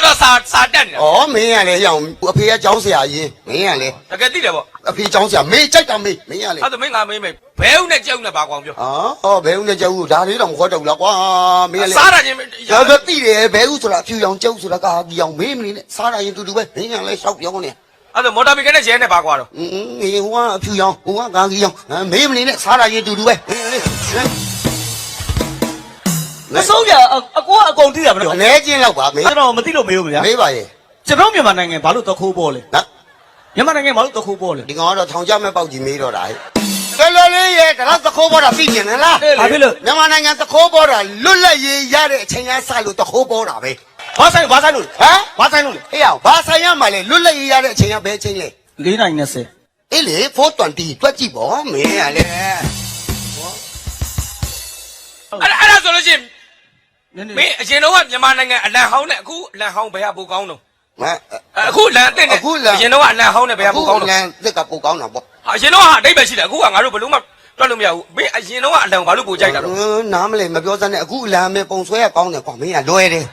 တော့စာတက်နေတာ ဩမင်းကလည်းရောင်အဖေကကျောင်းဆရာကြီးမင်းကလည်း တကယ်သိတယ်ပေါ့ အဖေကျောင်းဆရာမေးကြိုက်တာမေးမင်းကလည်း အဲ့ဒါမင်းငါမေးမေးဘဲဦးနဲ့ကြောက်နဲ့ပါကွာပြော ဩဘဲဦးနဲ့ကျောက်ဒါလေးတော့မခေါ်တော့ဘူးလားကွာမင်းကလည်း စားတာချင်း ဒါကတိတယ်ဘဲဦးဆိုတာအဖြူရောင်ကျောက်ဆိုတာကာကြီးအောင်မေးမနေနဲ့စားတာရင်တူတူပဲမင်းကလည်းရှောက်ပြောနေ အဲ့ဒါမော်တာမီကန်နဲ့ရဲနဲ့ပါကွာတော့ ဟိုကအဖြူရောင်ဟိုကကာကြီးအောင်မေးမနေနဲ့စားတာရင်တူတူပဲမင်းကလည်း မဆုံးကြအကိုကအကုန်သိတာမလို့ အနေချင်းလောက်ပါမေး ကျွန်တော်မသိလို့မေးဘူးဗျာ မေးပါရဲ့ ကျွန်တော်မြန်မာနိုင်ငံဘာလို့တခိုးပေါ်လဲ နော် မြန်မာနိုင်ငံဘာလို့တခိုးပေါ်လဲ ဒီကောင်ကတော့ထောင်ချမဲ့ပေါက်ကြီးမေးတော့တာဟဲ့ကလေးလေးရဲ့ဒါတော့သခိုးပေါ်တာသိကျင်လား ဘာဖြစ်လို့ မြန်မာနိုင်ငံသခိုးပေါ်တာလွတ်လပ်ရေးရတဲ့အချိန်ကစလို့သခိုးပေါ်တာပဲ ဘာဆိုင်လို့ ဟမ် ဘာဆိုင်လို့လဲ ဟေ့အောင်ဘာဆိုင်ရမှာလဲလွတ်လပ်ရေးရတဲ့အချိန်ကဘယ်အချိန်လဲ 4နိုင်20 အေးလေ420တွက်ကြည့်ပေါ့မင်းကလည်း အဲ့ဒါဆိုလို့ရှိရင် နည်းန မင်း ည်း အရင်တော့ကမြန်မာနိုင်ငံအလံဟောင်းနဲ့အခုအလံဟောင်းဘယ်ဟာပိုကောင်းတော့ မ အခုအလံအစ်နဲ့အရင်တော့ကအလံဟောင်းနဲ့ဘယ်ဟာပိုကောင်းတော့ လန်သက်ကပိုကောင်းတာပေါ့ အရင်တော့ကအတိတ်ပဲရှိတယ်အခုကငါတို့ဘယ်လို့မှတွက်လို့မရဘူးမင်းအရင်တော့ကအလံဘာလို့ပိုကြိုက်တာတော့ နားမလဲမပြောစမ်းနဲ့အခုလမ်းမဲ့ပုံဆွဲရကောင်းတယ်ကွာမင်းကလွယ်တယ်